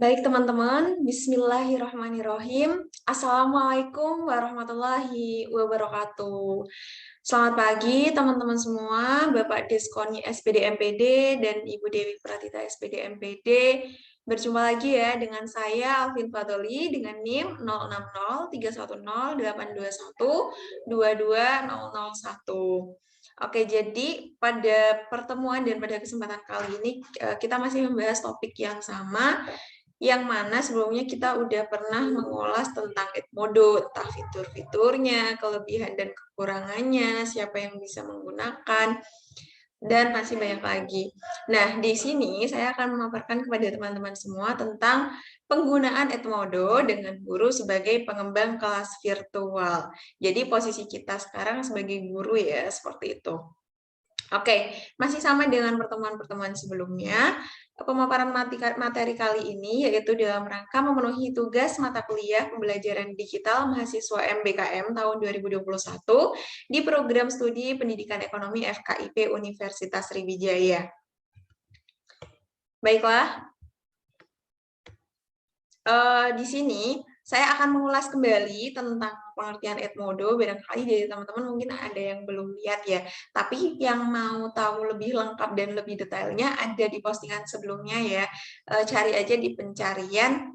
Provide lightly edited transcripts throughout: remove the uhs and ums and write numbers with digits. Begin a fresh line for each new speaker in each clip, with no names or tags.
Baik teman-teman, Bismillahirrahmanirrahim. Assalamualaikum warahmatullahi wabarakatuh. Selamat pagi teman-teman semua, Bapak Deskoni SPD MPD dan Ibu Dewi Pratita SPD MPD. Berjumpa lagi ya dengan saya Alvin Fadoli dengan NIM 060310821220001. Oke, jadi pada pertemuan dan pada kesempatan kali ini kita masih membahas topik yang sama, yang mana sebelumnya kita udah pernah mengulas tentang Edmodo, tentang fitur-fiturnya, kelebihan dan kekurangannya, siapa yang bisa menggunakan, dan masih banyak lagi. Nah, di sini saya akan memaparkan kepada teman-teman semua tentang penggunaan Edmodo dengan guru sebagai pengembang kelas virtual. Jadi posisi kita sekarang sebagai guru ya, seperti itu. Oke, masih sama dengan pertemuan-pertemuan sebelumnya. Pemaparan materi kali ini yaitu dalam rangka memenuhi tugas mata kuliah pembelajaran digital mahasiswa MBKM tahun 2021 di program studi Pendidikan Ekonomi FKIP Universitas Sriwijaya. Baiklah, di sini saya akan mengulas kembali tentang pengertian Edmodo. Barangkali dari teman-teman mungkin ada yang belum lihat ya. Tapi yang mau tahu lebih lengkap dan lebih detailnya ada di postingan sebelumnya ya. Cari aja di pencarian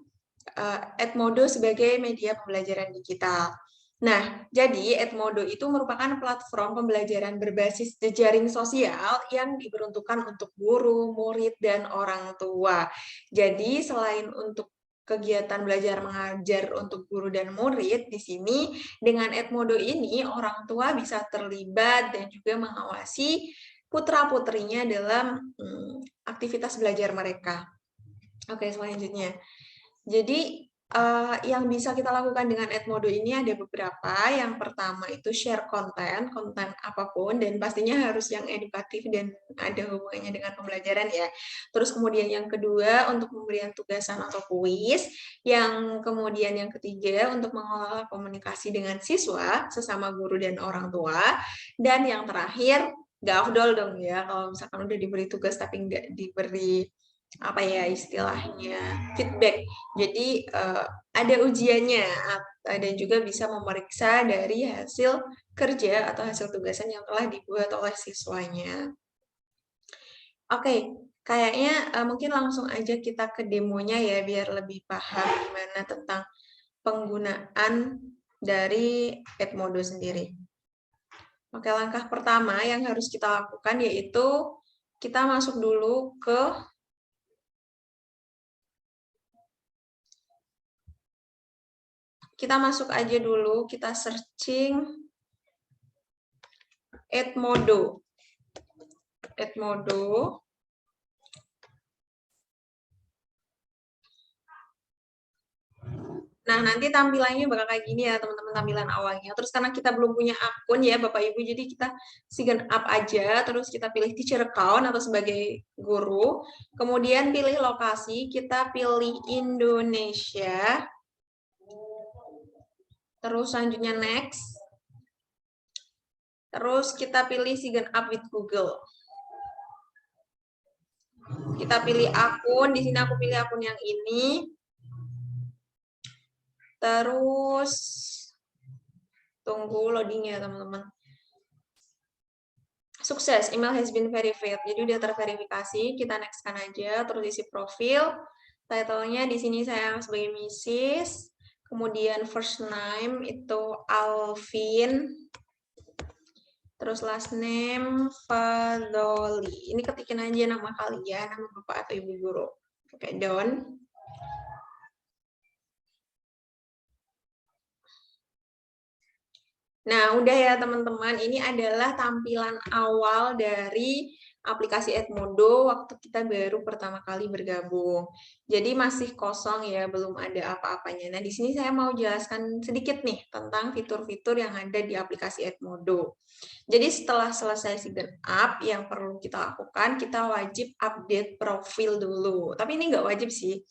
Edmodo sebagai media pembelajaran digital. Nah, jadi Edmodo itu merupakan platform pembelajaran berbasis jejaring sosial yang diperuntukkan untuk guru, murid, dan orang tua. Jadi selain untuk kegiatan belajar mengajar untuk guru dan murid, di sini dengan Edmodo ini orang tua bisa terlibat dan juga mengawasi putra-putrinya dalam aktivitas belajar mereka. Oke, selanjutnya. Jadi yang bisa kita lakukan dengan Edmodo ini ada beberapa. Yang pertama itu share konten apapun, dan pastinya harus yang edukatif dan ada hubungannya dengan pembelajaran ya. Terus kemudian yang kedua untuk pemberian tugasan atau kuis. Yang kemudian yang ketiga untuk mengelola komunikasi dengan siswa, sesama guru dan orang tua. Dan yang terakhir, nggak afdol dong ya kalau misalkan udah diberi tugas tapi nggak diberi apa ya istilahnya feedback. Jadi ada ujiannya dan juga bisa memeriksa dari hasil kerja atau hasil tugasan yang telah dibuat oleh siswanya. Oke, kayaknya mungkin langsung aja kita ke demonya ya biar lebih paham gimana tentang penggunaan dari Edmodo sendiri. Oke, langkah pertama yang harus kita lakukan yaitu kita masuk dulu ke kita masuk aja dulu, kita searching Edmodo. Edmodo. Nah, nanti tampilannya bakal kayak gini ya, teman-teman, tampilan awalnya. Terus karena kita belum punya akun ya, Bapak Ibu, jadi kita sign up aja, terus kita pilih teacher account atau sebagai guru. Kemudian pilih lokasi, kita pilih Indonesia. Terus selanjutnya next. Terus kita pilih sign up with Google. Kita pilih akun, di sini aku pilih akun yang ini. Terus tunggu loadingnya teman-teman. Sukses, email has been verified. Jadi udah terverifikasi, kita nextkan aja, terus isi profil. Title-nya di sini saya sebagai Mrs. Kemudian first name itu Alvin. Terus last name Fadoli. Ini ketikin aja nama kalian, nama Bapak atau Ibu guru. Oke, done. Nah, udah ya teman-teman, ini adalah tampilan awal dari aplikasi Edmodo waktu kita baru pertama kali bergabung. Jadi masih kosong ya, belum ada apa-apanya. Nah, di sini saya mau jelaskan sedikit nih tentang fitur-fitur yang ada di aplikasi Edmodo. Jadi setelah selesai sign up, yang perlu kita lakukan, kita wajib update profil dulu. Tapi ini nggak wajib sih,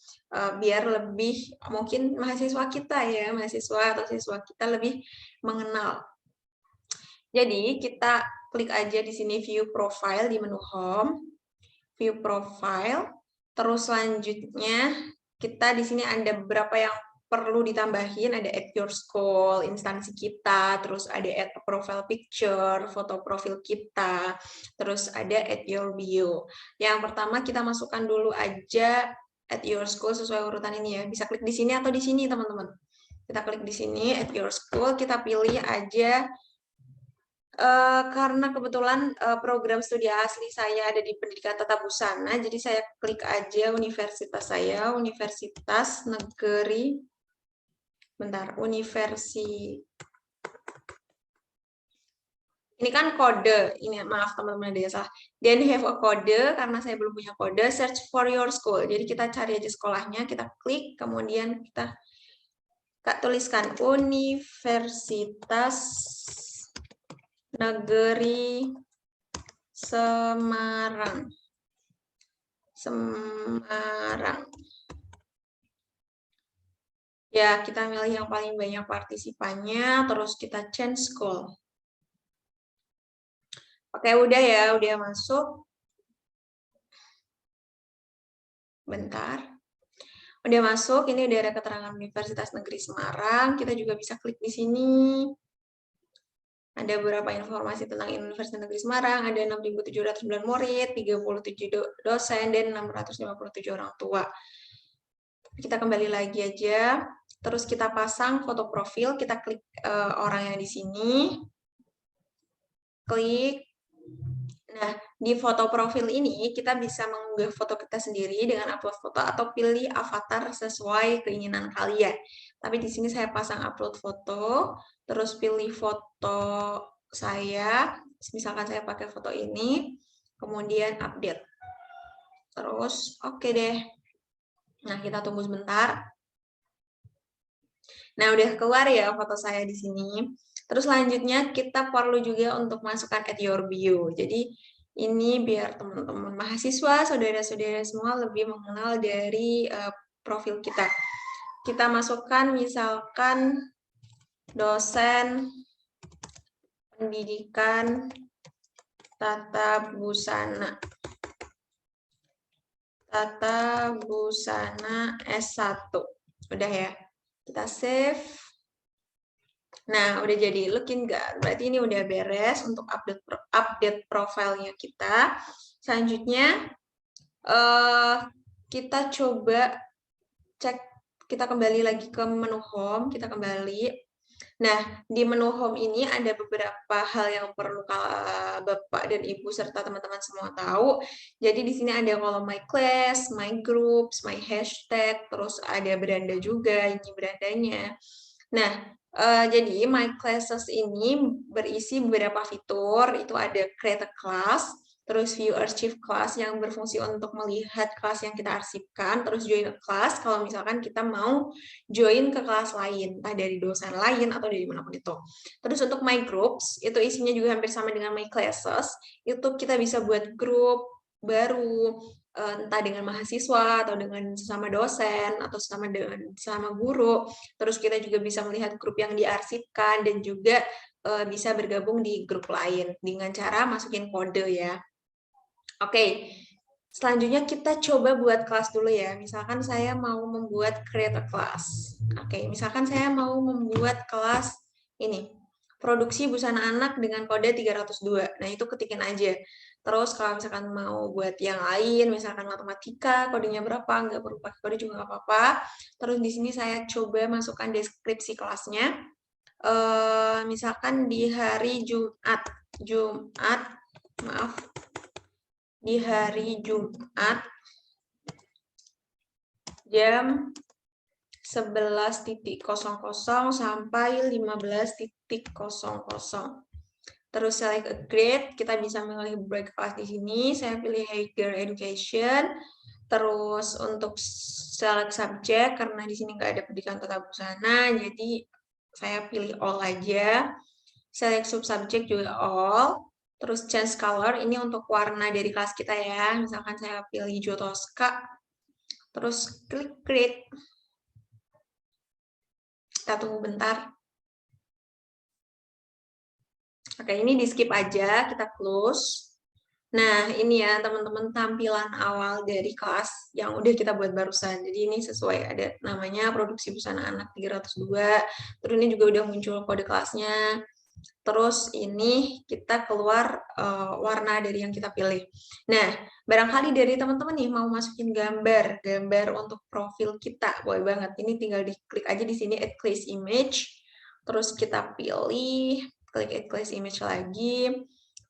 biar lebih mungkin mahasiswa kita ya, mahasiswa atau siswa kita lebih mengenal. Jadi kita klik aja di sini view profile di menu home, view profile, terus selanjutnya kita di sini ada beberapa yang perlu ditambahin, ada at your school, instansi kita, terus ada add a profile picture, foto profil kita, terus ada at your bio. Yang pertama kita masukkan dulu aja at your school sesuai urutan ini ya. Bisa klik di sini atau di sini, teman-teman. Kita klik di sini at your school, kita pilih aja karena kebetulan program studi asli saya ada di pendidikan tata busana, jadi saya klik aja universitas saya, Universitas Negeri, ini kan kode, ini maaf teman-teman ada yang salah. Then have a kode, karena saya belum punya kode, search for your school. Jadi kita cari aja sekolahnya, kita klik, kemudian kita tuliskan Universitas Negeri Semarang. Ya, kita milih yang paling banyak partisipannya, terus kita change school. Oke, udah ya, udah masuk. Bentar. Udah masuk, ini udah ada keterangan Universitas Negeri Semarang. Kita juga bisa klik di sini. Ada beberapa informasi tentang Universitas Negeri Semarang, ada 6.709 murid, 37 dosen, dan 657 orang tua. Kita kembali lagi aja, terus kita pasang foto profil, kita klik orang yang di sini, klik. Nah, di foto profil ini kita bisa mengunggah foto kita sendiri dengan upload foto atau pilih avatar sesuai keinginan kalian. Tapi di sini saya pasang upload foto, terus pilih foto saya, misalkan saya pakai foto ini, kemudian update. Terus oke deh. Nah, kita tunggu sebentar. Nah, udah keluar ya foto saya di sini. Terus selanjutnya kita perlu juga untuk masukkan at your bio. Jadi ini biar teman-teman mahasiswa, saudara-saudara semua lebih mengenal dari profil kita. Kita masukkan misalkan dosen pendidikan tata busana. Tata busana S1. Udah ya. Kita save. Nah, udah jadi looking good. Berarti ini udah beres untuk update profilnya kita. Selanjutnya, kita coba cek, kita kembali lagi ke menu home, kita kembali. Nah, di menu home ini ada beberapa hal yang perlu Bapak dan Ibu serta teman-teman semua tahu. Jadi di sini ada kolom my class, my groups, my hashtag, terus ada beranda juga, ini berandanya. Nah, jadi My Classes ini berisi beberapa fitur, itu ada Create a Class, terus View Archive Class yang berfungsi untuk melihat kelas yang kita arsipkan, terus Join a Class kalau misalkan kita mau join ke kelas lain, entah dari dosen lain atau dari manapun itu. Terus untuk My Groups, itu isinya juga hampir sama dengan My Classes, itu kita bisa buat grup baru, entah dengan mahasiswa atau dengan sesama dosen atau sesama guru. Terus kita juga bisa melihat grup yang diarsipkan dan juga bisa bergabung di grup lain dengan cara masukin kode ya. Oke, selanjutnya kita coba buat kelas dulu ya. Misalkan saya mau membuat create a class. Oke, misalkan saya mau membuat kelas ini, produksi busana anak dengan kode 302. Nah, itu ketikin aja. Terus kalau misalkan mau buat yang lain, misalkan matematika, kodenya berapa, nggak perlu pakai kode juga nggak apa-apa. Terus di sini saya coba masukkan deskripsi kelasnya. Misalkan di hari di hari Jumat jam 11.00 sampai 15.00. Terus select a grade, kita bisa memilih beberapa kelas di sini. Saya pilih Higher Education. Terus untuk select subject, karena di sini nggak ada pendidikan tata busana, jadi saya pilih all aja. Select subject juga all. Terus change color, ini untuk warna dari kelas kita ya. Misalkan saya pilih hijau toska. Terus klik create. Kita tunggu bentar. Oke, ini di skip aja, kita close. Nah, ini ya teman-teman tampilan awal dari kelas yang udah kita buat barusan. Jadi ini sesuai ada namanya produksi busana anak 302. Terus ini juga udah muncul kode kelasnya. Terus ini kita keluar warna dari yang kita pilih. Nah, barangkali dari teman-teman nih mau masukin gambar untuk profil kita, boleh banget. Ini tinggal diklik aja di sini add class image. Terus kita pilih, klik add class image lagi.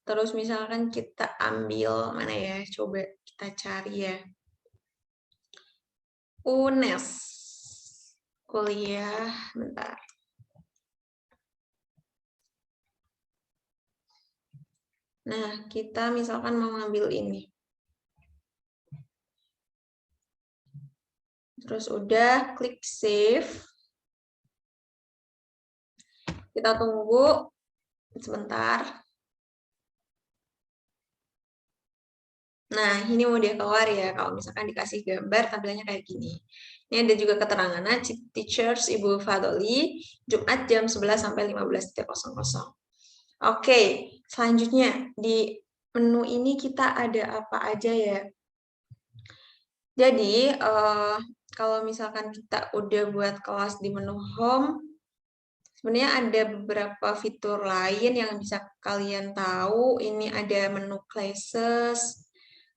Terus misalkan kita ambil mana ya? Coba kita cari ya. UNES. Kuliah, bentar. Nah, kita misalkan mau ngambil ini. Terus udah, klik save. Kita tunggu sebentar. Nah, ini mau dia keluar ya. Kalau misalkan dikasih gambar, tampilannya kayak gini. Ini ada juga keterangannya, Teachers Ibu Fadoli, Jumat jam 11 sampai 15.00. Oke, selanjutnya di menu ini kita ada apa aja ya? Jadi, kalau misalkan kita udah buat kelas di menu home, sebenarnya ada beberapa fitur lain yang bisa kalian tahu. Ini ada menu classes.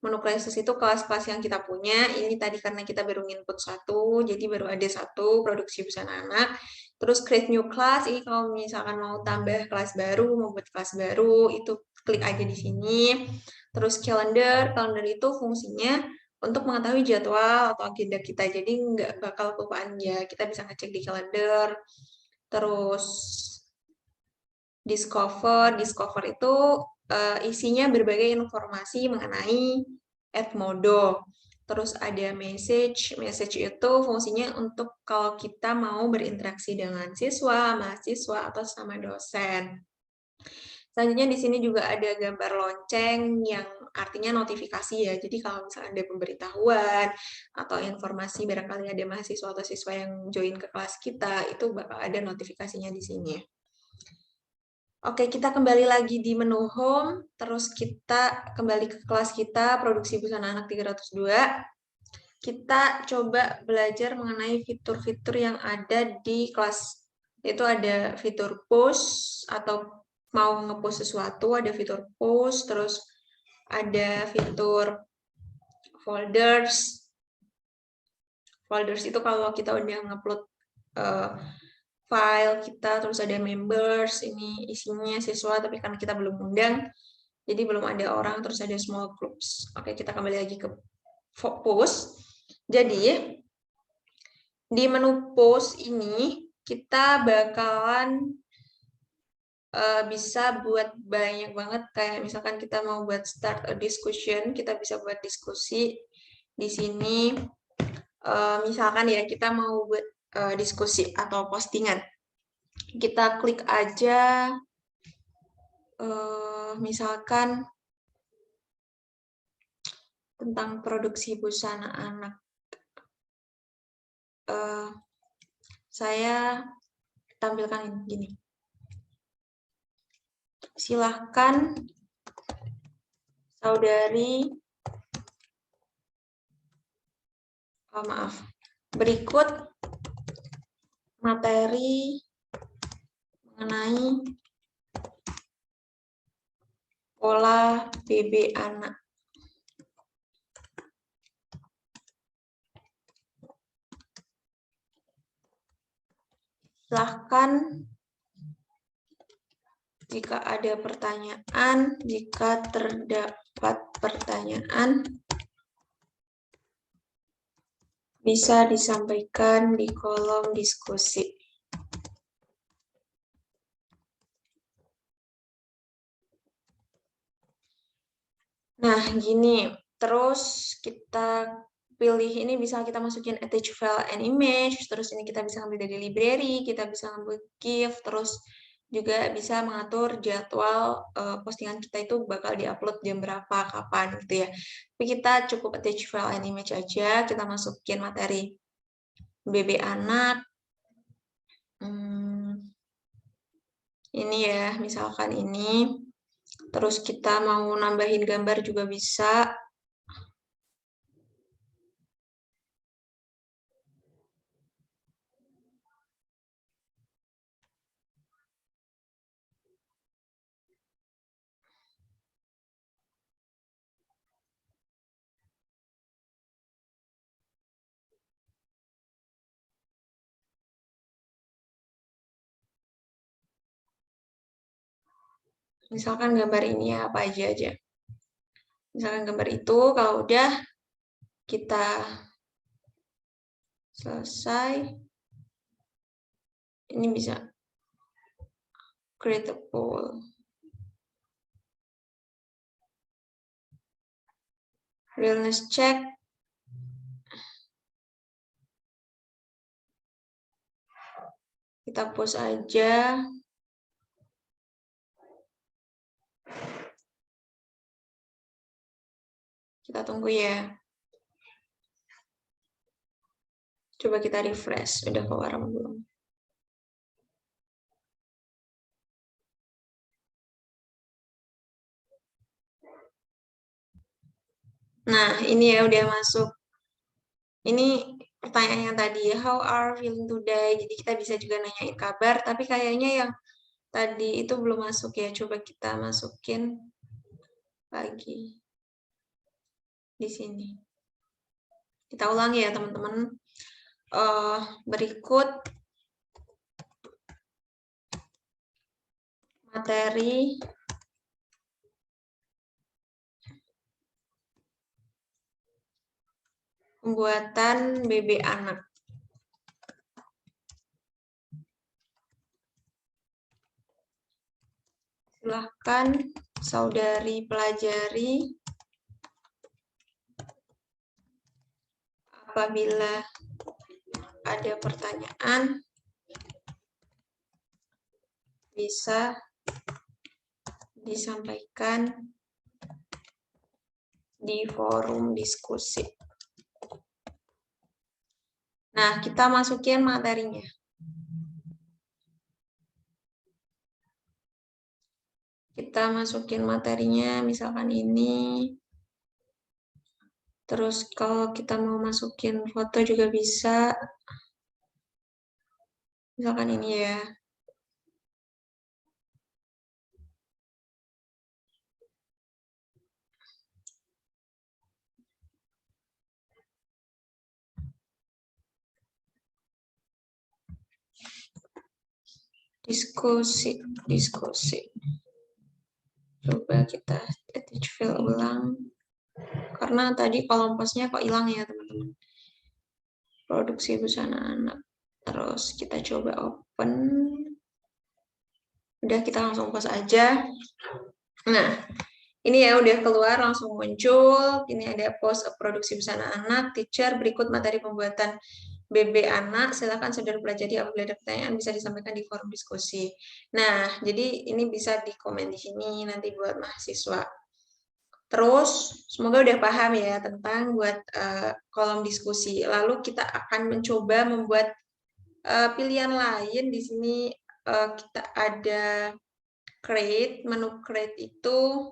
Menu classes itu kelas-kelas yang kita punya. Ini tadi karena kita baru input satu, jadi baru ada satu produksi busana anak. Terus create new class, ini kalau misalkan mau tambah kelas baru, mau buat kelas baru, itu klik aja di sini. Terus calendar itu fungsinya untuk mengetahui jadwal atau agenda kita. Jadi nggak bakal kelupaan ya, kita bisa ngecek di calendar. Terus discover itu isinya berbagai informasi mengenai Edmodo. Terus ada message itu fungsinya untuk kalau kita mau berinteraksi dengan siswa, mahasiswa, atau sama dosen. Selanjutnya di sini juga ada gambar lonceng yang artinya notifikasi ya. Jadi kalau misalnya ada pemberitahuan atau informasi barangkali ada mahasiswa atau siswa yang join ke kelas kita, itu bakal ada notifikasinya di sini. Oke, kita kembali lagi di menu home, terus kita kembali ke kelas kita, produksi busana anak 302. Kita coba belajar mengenai fitur-fitur yang ada di kelas. Itu ada fitur post, atau mau ngepost sesuatu, ada fitur post, terus ada fitur folders. Folders itu kalau kita udah ngupload file kita, terus ada members, ini isinya siswa, tapi karena kita belum undang, jadi belum ada orang, terus ada small groups. Oke, kita kembali lagi ke post. Jadi, di menu post ini, kita bakalan bisa buat banyak banget, kayak misalkan kita mau buat start a discussion, kita bisa buat diskusi di sini. Misalkan ya, kita mau buat diskusi atau postingan. Kita klik aja, misalkan tentang produksi busana anak. Saya tampilkan gini. Silahkan saudari, berikut materi mengenai pola BB anak. Silahkan jika ada pertanyaan, jika terdapat pertanyaan, bisa disampaikan di kolom diskusi. Nah, gini. Terus kita pilih ini, bisa kita masukin attach file and image, terus ini kita bisa ambil dari library, kita bisa ambil GIF, terus juga bisa mengatur jadwal postingan kita itu bakal diupload jam berapa, kapan gitu ya. Tapi kita cukup attach file and image aja, kita masukin materi BB anak. Ini ya, misalkan ini. Terus kita mau nambahin gambar juga bisa. Misalkan gambar ini ya, apa aja. Misalkan gambar itu, kalau udah kita selesai, ini bisa create a poll. Realness check. Kita post aja. Kita tunggu ya. Coba kita refresh. Udah keluar belum? Nah, ini ya udah masuk. Ini pertanyaan yang tadi, how are feeling today? Jadi kita bisa juga nanyain kabar, tapi kayaknya yang tadi itu belum masuk ya. Coba kita masukin lagi di sini. Kita ulangi ya teman-teman. Berikut materi pembuatan BB anak. Silahkan saudari pelajari. Apabila ada pertanyaan, bisa disampaikan di forum diskusi. Nah, kita masukin materinya. Kita masukin materinya, misalkan ini. Terus kalau kita mau masukin foto juga bisa. Misalkan ini ya. Diskusi. Coba kita edit file ulang. Karena tadi kolom postnya kok hilang ya teman-teman. Produksi busana anak. Terus kita coba open. Udah kita langsung post aja. Nah, ini ya udah keluar langsung muncul. Ini ada post produksi busana anak, teacher, berikut materi pembuatan BB anak. Silakan saudara pelajari, apabila ada pertanyaan bisa disampaikan di forum diskusi. Nah, jadi ini bisa di komen di sini nanti buat mahasiswa. Terus, semoga udah paham ya tentang buat kolom diskusi. Lalu kita akan mencoba membuat pilihan lain. Di sini kita ada create, menu create itu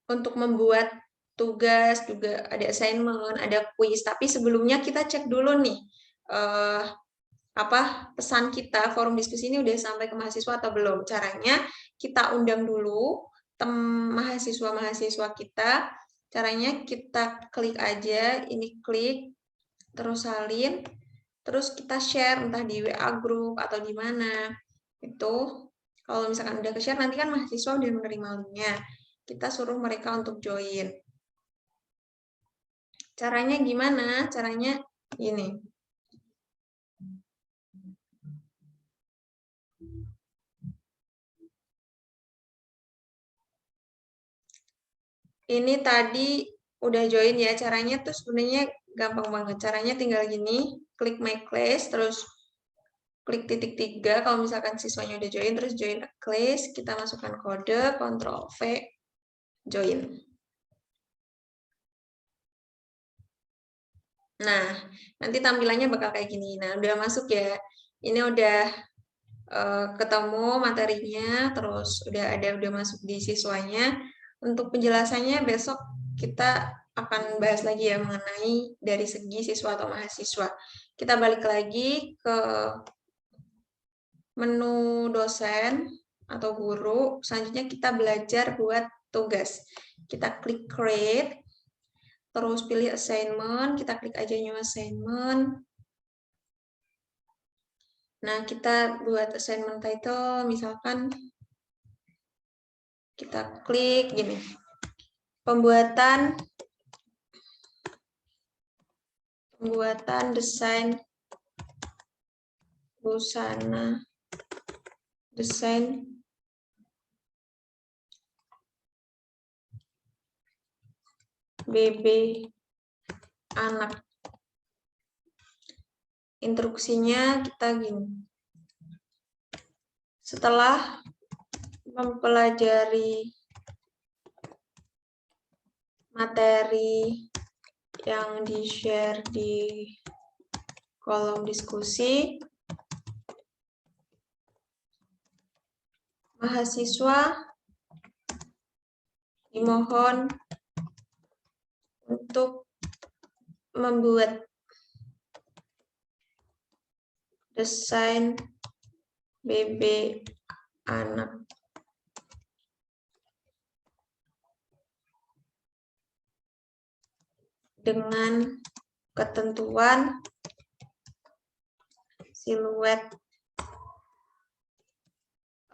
untuk membuat tugas, juga ada assignment, ada quiz. Tapi sebelumnya kita cek dulu nih, pesan kita, forum diskusi ini udah sampai ke mahasiswa atau belum. Caranya kita undang dulu mahasiswa-mahasiswa kita. Caranya kita klik aja, ini klik, terus salin, terus kita share entah di WA group atau di mana. Itu kalau misalkan udah ke-share, nanti kan mahasiswa udah menerima linknya. Kita suruh mereka untuk join. Caranya gimana? Caranya ini. Ini tadi udah join ya. Caranya tuh sebenarnya gampang banget. Caranya tinggal gini, klik my class, terus klik titik 3 kalau misalkan siswanya udah join, terus join a class, kita masukkan kode, Ctrl V, join. Nah, nanti tampilannya bakal kayak gini. Nah, udah masuk ya. Ini udah ketemu materinya, terus udah masuk di siswanya. Untuk penjelasannya besok kita akan bahas lagi ya mengenai dari segi siswa atau mahasiswa. Kita balik lagi ke menu dosen atau guru. Selanjutnya kita belajar buat tugas. Kita klik create, terus pilih assignment, kita klik aja new assignment. Nah, kita buat assignment title, misalkan kita klik gini, pembuatan desain busana, desain BB anak. Instruksinya kita gini. Setelah mempelajari materi yang di-share di kolom diskusi, mahasiswa dimohon untuk membuat desain BB anak dengan ketentuan siluet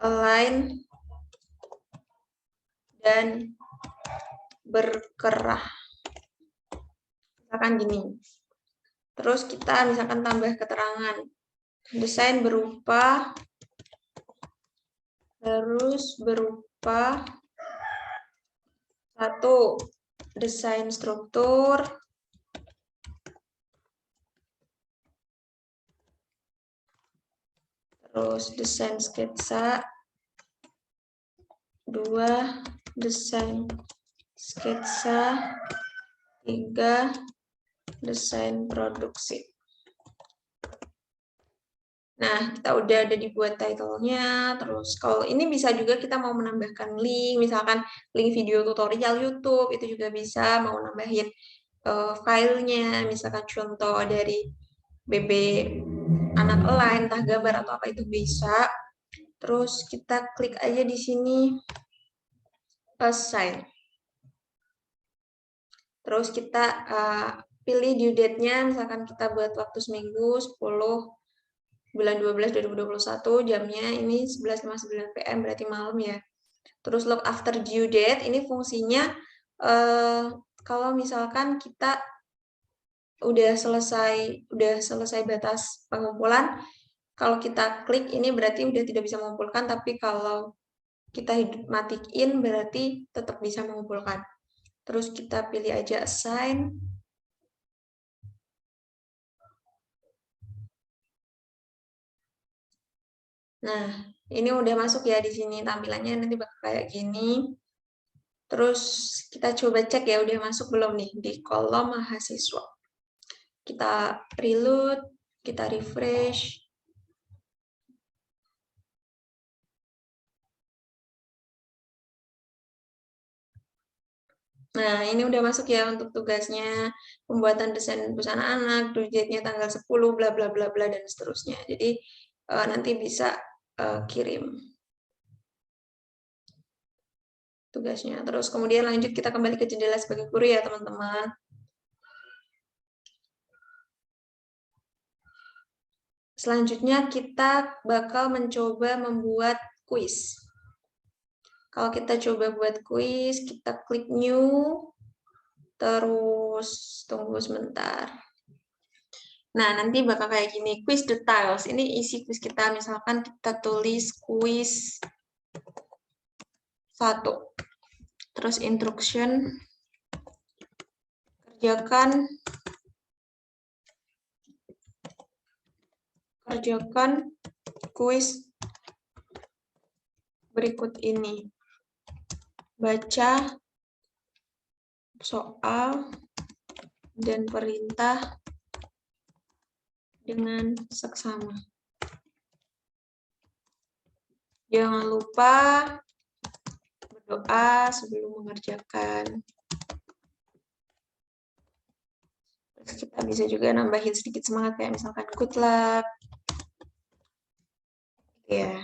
align dan berkerah. Misalkan gini. Terus kita misalkan tambah keterangan. Desain harus berupa 1. Desain struktur, terus desain sketsa, 2. Desain sketsa, 3. Desain produksi. Nah, kita udah ada dibuat title-nya, terus kalau ini bisa juga kita mau menambahkan link, misalkan link video tutorial YouTube, itu juga bisa, mau nambahin filenya, misalkan contoh dari BB anak align, entah gambar atau apa itu bisa. Terus kita klik aja di sini, assign. Terus kita pilih due date-nya, misalkan kita buat waktu seminggu, 10 bulan 12 2021, jamnya ini 11.59 PM, berarti malam ya. Terus look after due date, ini fungsinya kalau misalkan kita udah selesai batas pengumpulan, kalau kita klik ini berarti udah tidak bisa mengumpulkan, tapi kalau kita matiin berarti tetap bisa mengumpulkan. Terus kita pilih aja assign. Nah, ini udah masuk ya di sini, tampilannya nanti bakal kayak gini. Terus kita coba cek ya udah masuk belum nih di kolom mahasiswa. Kita reload, kita refresh. Nah, ini udah masuk ya untuk tugasnya, pembuatan desain busana anak, due date-nya tanggal 10, bla bla bla bla dan seterusnya. Jadi nanti bisa kirim tugasnya. Terus kemudian lanjut kita kembali ke jendela sebagai guru ya, teman-teman. Selanjutnya kita bakal mencoba membuat kuis. Kalau kita coba buat kuis, kita klik new, terus tunggu sebentar. Nah, nanti bakal kayak gini, quiz details. Ini isi kuis kita, misalkan kita tulis kuis 1. Terus instruction, kerjakan kuis berikut ini. Baca soal dan perintah dengan seksama. Jangan lupa berdoa sebelum mengerjakan. Terus kita bisa juga nambahin sedikit semangat kayak misalkan good luck. Ya.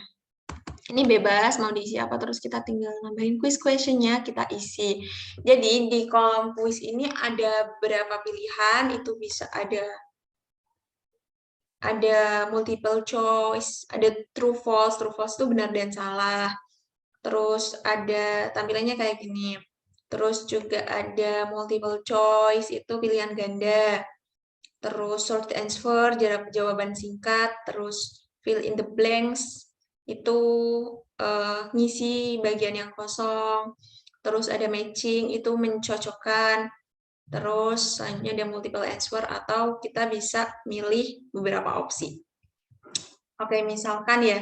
Ini bebas mau diisi apa, terus kita tinggal nambahin quiz questionnya, kita isi. Jadi di kolom quiz ini ada beberapa pilihan, itu bisa ada multiple choice, ada true false itu benar dan salah. Terus ada tampilannya kayak gini. Terus juga ada multiple choice, itu pilihan ganda. Terus short answer, jawaban singkat. Terus fill in the blanks, itu ngisi bagian yang kosong. Terus ada matching, itu mencocokkan. Terus selanjutnya ada multiple answer, atau kita bisa milih beberapa opsi. Oke, misalkan ya.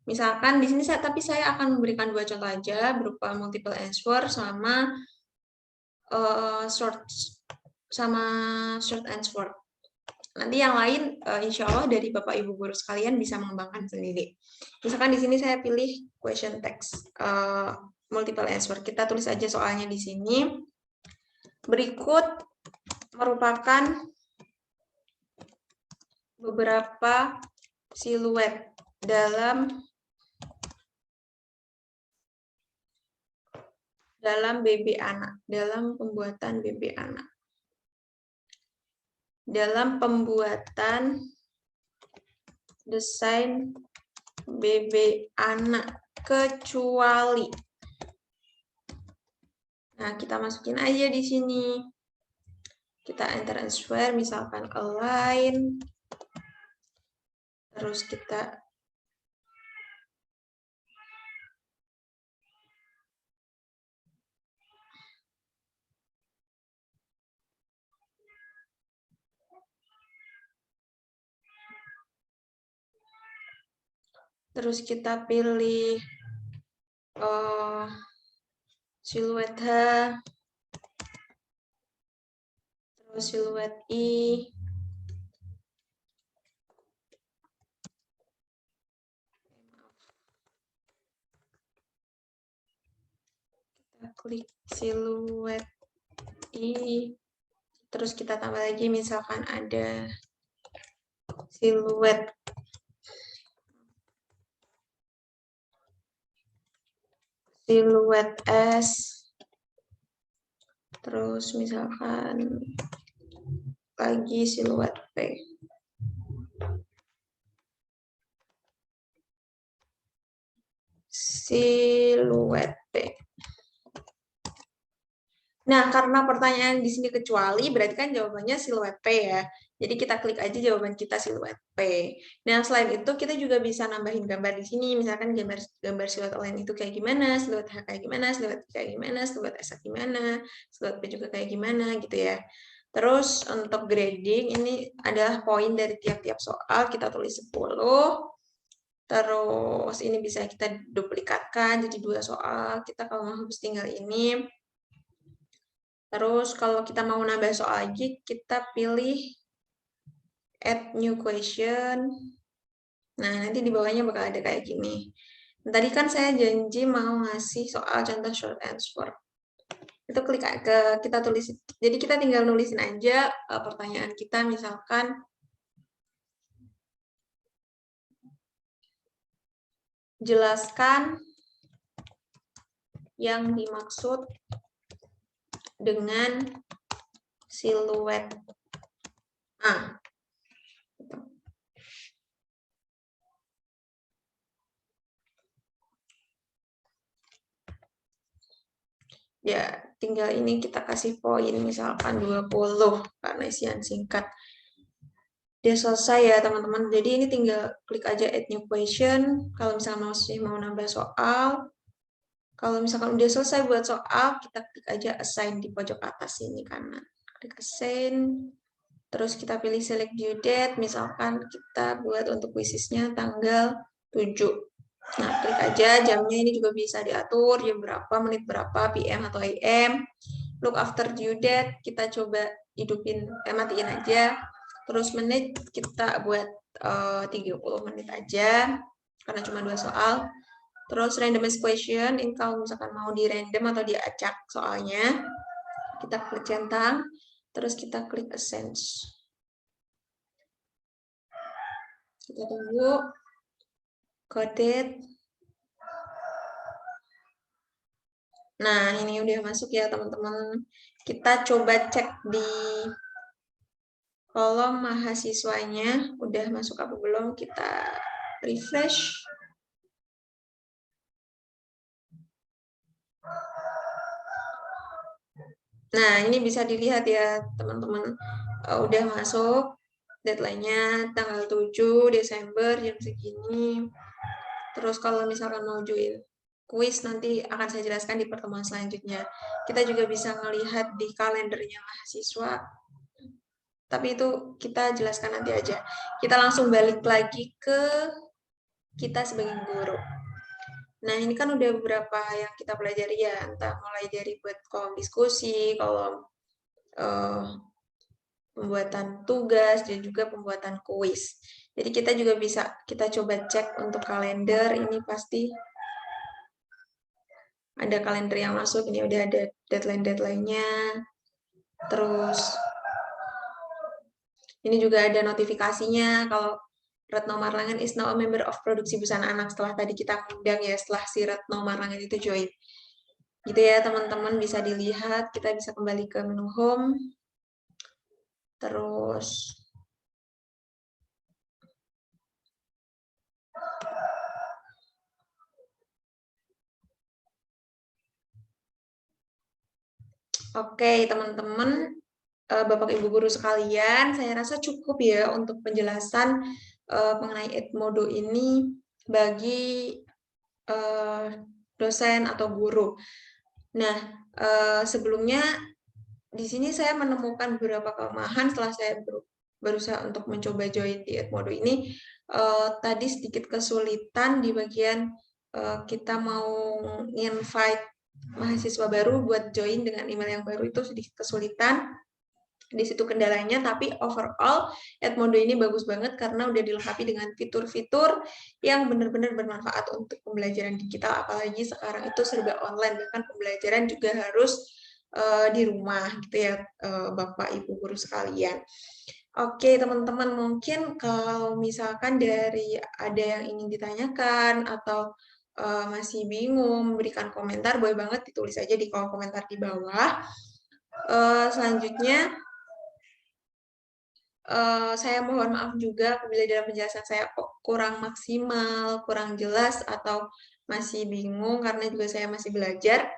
Misalkan di sini tapi saya akan memberikan 2 contoh aja berupa multiple answer sama short answer. Nanti yang lain insya Allah dari Bapak Ibu guru sekalian bisa mengembangkan sendiri. Misalkan di sini saya pilih question text multiple answer. Kita tulis aja soalnya di sini. Berikut merupakan beberapa siluet dalam BB anak, dalam pembuatan BB anak. Dalam pembuatan desain BB anak, kecuali. Nah, kita masukin aja di sini. Kita enter answer, misalkan align. Terus kita pilih siluet H, terus siluet I, kita klik siluet I, terus kita tambah lagi misalkan ada siluet S, terus misalkan lagi siluet P. Siluet P. Nah, karena pertanyaan di sini kecuali, berarti kan jawabannya siluet P ya. Jadi kita klik aja jawaban kita siluet P. Nah, selain itu kita juga bisa nambahin gambar di sini. Misalkan gambar siluet lain itu kayak gimana, siluet H kayak gimana, siluet P kayak gimana, siluet S gimana, siluet P juga kayak gimana gitu ya. Terus untuk grading ini adalah poin dari tiap-tiap soal, kita tulis 10. Terus ini bisa kita duplikatkan jadi 2 soal. Kita kalau mau hapus tinggal ini. Terus kalau kita mau nambah soal lagi, kita pilih add new question. Nah, nanti di bawahnya bakal ada kayak gini. Tadi kan saya janji mau ngasih soal contoh short answer. Itu klik kita tulis. Jadi kita tinggal nulisin aja pertanyaan kita, misalkan jelaskan yang dimaksud dengan siluet A. Ya, tinggal ini kita kasih poin misalkan 20 karena isian singkat. Dia selesai ya teman-teman. Jadi ini tinggal klik aja add new question. Kalau misalnya masih mau nambah soal. Kalau misalkan udah selesai buat soal, kita klik aja assign di pojok atas ini kanan. Klik assign. Terus kita pilih select due date. Misalkan kita buat untuk quizisnya tanggal 7. Nah, klik aja jamnya, ini juga bisa diatur jam berapa, menit berapa, PM atau AM. Look after due date, kita coba matiin aja. Terus menit kita buat 30 menit aja, karena cuma 2 soal. Terus randomized question, ini kalau misalkan mau di random atau diacak soalnya, kita klik centang, terus kita klik ascend. Kita tunggu, coded. Nah, ini udah masuk ya teman-teman. Kita coba cek di kolom mahasiswanya, udah masuk apa belum, kita refresh. Nah, ini bisa dilihat ya teman-teman, udah masuk, deadline-nya tanggal 7 Desember jam segini. Terus kalau misalkan mau join kuis nanti akan saya jelaskan di pertemuan selanjutnya. Kita juga bisa melihat di kalendernya mahasiswa, tapi itu kita jelaskan nanti aja. Kita langsung balik lagi ke kita sebagai guru. Nah, ini kan udah beberapa yang kita pelajari ya, entah mulai dari buat kolom diskusi, kolom pembuatan tugas, dan juga pembuatan kuis. Jadi kita juga bisa, kita coba cek untuk kalender, ini pasti ada kalender yang masuk, ini udah ada deadline-deadline-nya. Terus ini juga ada notifikasinya kalau Retno Marlangen is now a member of Produksi Busana Anak, setelah tadi kita ngundang ya, setelah si Retno Marlangen itu join. Gitu ya teman-teman, bisa dilihat, kita bisa kembali ke menu home. Terus oke teman-teman, Bapak Ibu guru sekalian, saya rasa cukup ya untuk penjelasan mengenai Edmodo ini bagi dosen atau guru. Nah, sebelumnya di sini saya menemukan beberapa kelemahan setelah saya berusaha untuk mencoba join di Edmodo ini. Tadi sedikit kesulitan di bagian kita mau invite mahasiswa baru buat join dengan email yang baru, itu sedikit kesulitan. Di situ kendalanya, tapi overall Edmodo ini bagus banget karena udah dilengkapi dengan fitur-fitur yang benar-benar bermanfaat untuk pembelajaran digital, apalagi sekarang itu serba online, bahkan pembelajaran juga harus di rumah gitu ya, Bapak Ibu guru sekalian. Oke teman-teman, mungkin kalau misalkan dari ada yang ingin ditanyakan atau masih bingung, memberikan komentar, boleh banget ditulis aja di kolom komentar di bawah. Selanjutnya saya mohon maaf juga apabila dalam penjelasan saya kurang maksimal, kurang jelas, atau masih bingung karena juga saya masih belajar.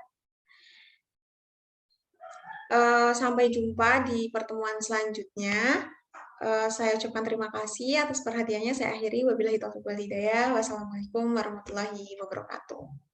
Sampai jumpa di pertemuan selanjutnya. Saya ucapkan terima kasih atas perhatiannya. Saya akhiri. Wabillahi taufiq wal hidayah. Wassalamualaikum warahmatullahi wabarakatuh.